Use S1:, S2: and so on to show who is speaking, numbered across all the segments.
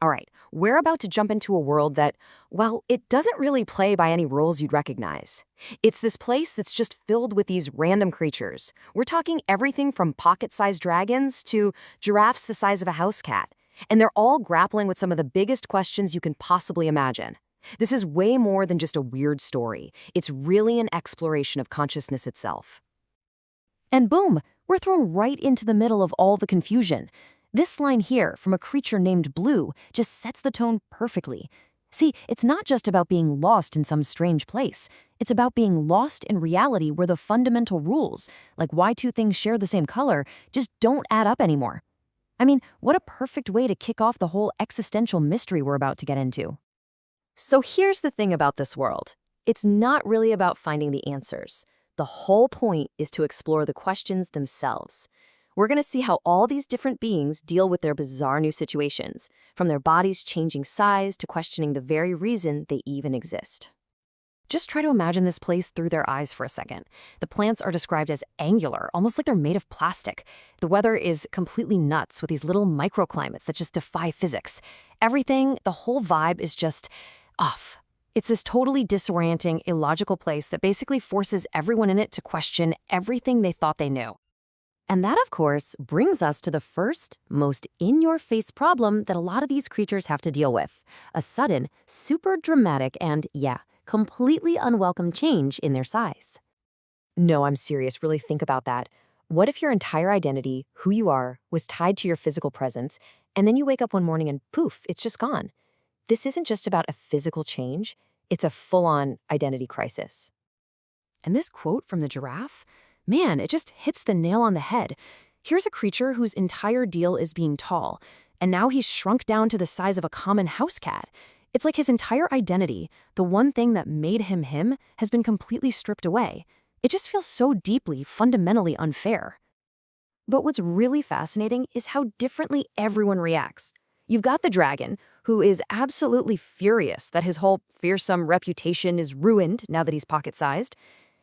S1: All right, we're about to jump into a world that, well, it doesn't really play by any rules you'd recognize. It's this place that's just filled with these random creatures. We're talking everything from pocket-sized dragons to giraffes the size of a house cat. And they're all grappling with some of the biggest questions you can possibly imagine. This is way more than just a weird story. It's really an exploration of consciousness itself. And boom, we're thrown right into the middle of all the confusion. This line here from a creature named Blue just sets the tone perfectly. See, it's not just about being lost in some strange place. It's about being lost in reality where the fundamental rules, like why two things share the same color, just don't add up anymore. I mean, what a perfect way to kick off the whole existential mystery we're about to get into. So here's the thing about this world. It's not really about finding the answers. The whole point is to explore the questions themselves. We're going to see how all these different beings deal with their bizarre new situations, from their bodies changing size to questioning the very reason they even exist. Just try to imagine this place through their eyes for a second. The plants are described as angular, almost like they're made of plastic. The weather is completely nuts with these little microclimates that just defy physics. Everything, the whole vibe is just off. It's this totally disorienting, illogical place that basically forces everyone in it to question everything they thought they knew. And that, of course, brings us to the first, most in-your-face problem that a lot of these creatures have to deal with. A sudden, super dramatic and, yeah, completely unwelcome change in their size. No, I'm serious. Really think about that. What if your entire identity, who you are, was tied to your physical presence, and then you wake up one morning and poof, it's just gone? This isn't just about a physical change. It's a full-on identity crisis. And this quote from the giraffe? Man, it just hits the nail on the head. Here's a creature whose entire deal is being tall, and now he's shrunk down to the size of a common house cat. It's like his entire identity, the one thing that made him him, has been completely stripped away. It just feels so deeply, fundamentally unfair. But what's really fascinating is how differently everyone reacts. You've got the dragon, who is absolutely furious that his whole fearsome reputation is ruined now that he's pocket-sized.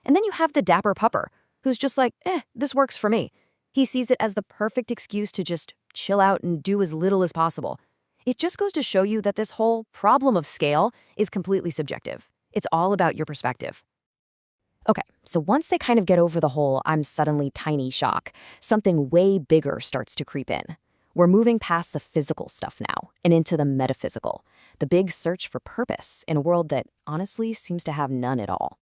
S1: And then you have the dapper pupper, who's just like, this works for me. He sees it as the perfect excuse to just chill out and do as little as possible. It just goes to show you that this whole problem of scale is completely subjective. It's all about your perspective. Okay, so once they kind of get over the whole I'm suddenly tiny shock, something way bigger starts to creep in. We're moving past the physical stuff now and into the metaphysical, the big search for purpose in a world that honestly seems to have none at all.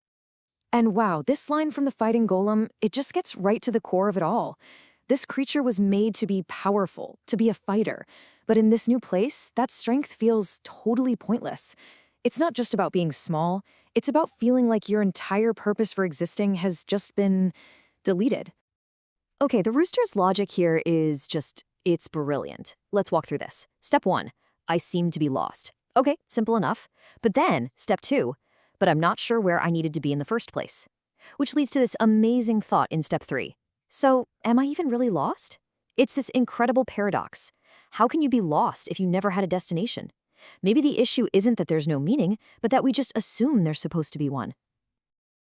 S1: And wow, this line from the fighting golem, it just gets right to the core of it all. This creature was made to be powerful, to be a fighter. But in this new place, that strength feels totally pointless. It's not just about being small. It's about feeling like your entire purpose for existing has just been deleted. Okay, the rooster's logic here is just, it's brilliant. Let's walk through this. Step 1, I seem to be lost. Okay, simple enough. But then, step 2, but I'm not sure where I needed to be in the first place. Which leads to this amazing thought in step 3. So, am I even really lost? It's this incredible paradox. How can you be lost if you never had a destination? Maybe the issue isn't that there's no meaning, but that we just assume there's supposed to be one.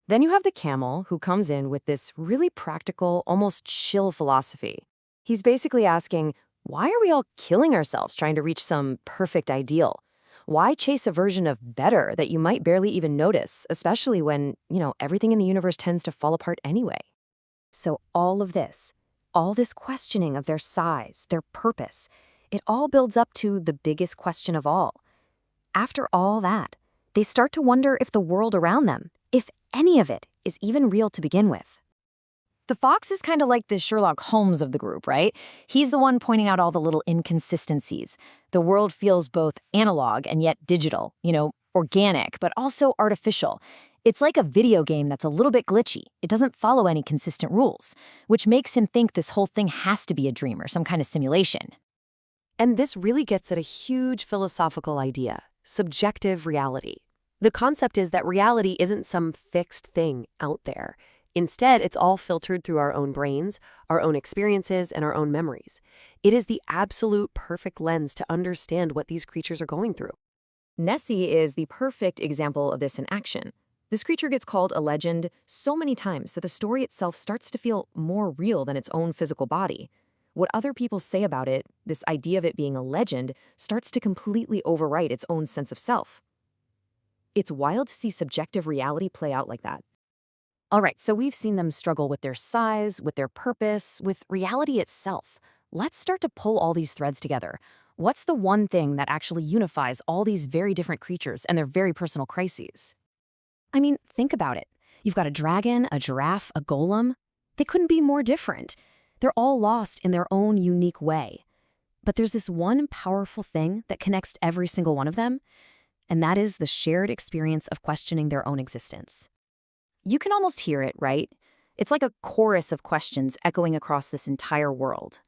S1: Then you have the camel, who comes in with this really practical, almost chill philosophy. He's basically asking, why are we all killing ourselves trying to reach some perfect ideal? Why chase a version of better that you might barely even notice, especially when, everything in the universe tends to fall apart anyway? So all this questioning of their size, their purpose, it all builds up to the biggest question of all. After all that, they start to wonder if the world around them, if any of it, is even real to begin with. The fox is kind of like the Sherlock Holmes of the group, right? He's the one pointing out all the little inconsistencies. The world feels both analog and yet digital, organic, but also artificial. It's like a video game that's a little bit glitchy. It doesn't follow any consistent rules, which makes him think this whole thing has to be a dream or some kind of simulation. And this really gets at a huge philosophical idea, subjective reality. The concept is that reality isn't some fixed thing out there. Instead, it's all filtered through our own brains, our own experiences, and our own memories. It is the absolute perfect lens to understand what these creatures are going through. Nessie is the perfect example of this in action. This creature gets called a legend so many times that the story itself starts to feel more real than its own physical body. What other people say about it, this idea of it being a legend, starts to completely overwrite its own sense of self. It's wild to see subjective reality play out like that. All right, so we've seen them struggle with their size, with their purpose, with reality itself. Let's start to pull all these threads together. What's the one thing that actually unifies all these very different creatures and their very personal crises? I mean, think about it. You've got a dragon, a giraffe, a golem. They couldn't be more different. They're all lost in their own unique way. But there's this one powerful thing that connects every single one of them, and that is the shared experience of questioning their own existence. You can almost hear it, right? It's like a chorus of questions echoing across this entire world.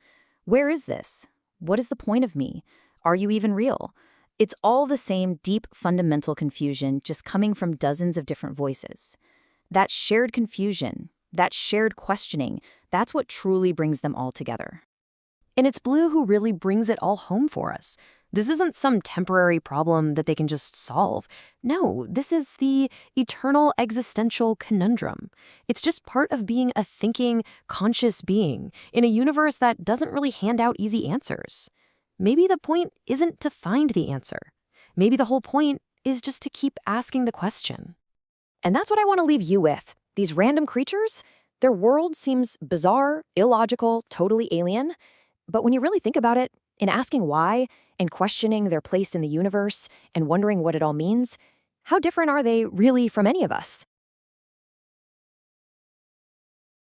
S1: Where is this? What is the point of me? Are you even real? It's all the same deep, fundamental confusion, just coming from dozens of different voices. That shared confusion, that shared questioning, that's what truly brings them all together. And it's Blue who really brings it all home for us. This isn't some temporary problem that they can just solve. No, this is the eternal existential conundrum. It's just part of being a thinking, conscious being in a universe that doesn't really hand out easy answers. Maybe the point isn't to find the answer. Maybe the whole point is just to keep asking the question. And that's what I want to leave you with. These random creatures, their world seems bizarre, illogical, totally alien. But when you really think about it, in asking why and questioning their place in the universe and wondering what it all means, how different are they really from any of us?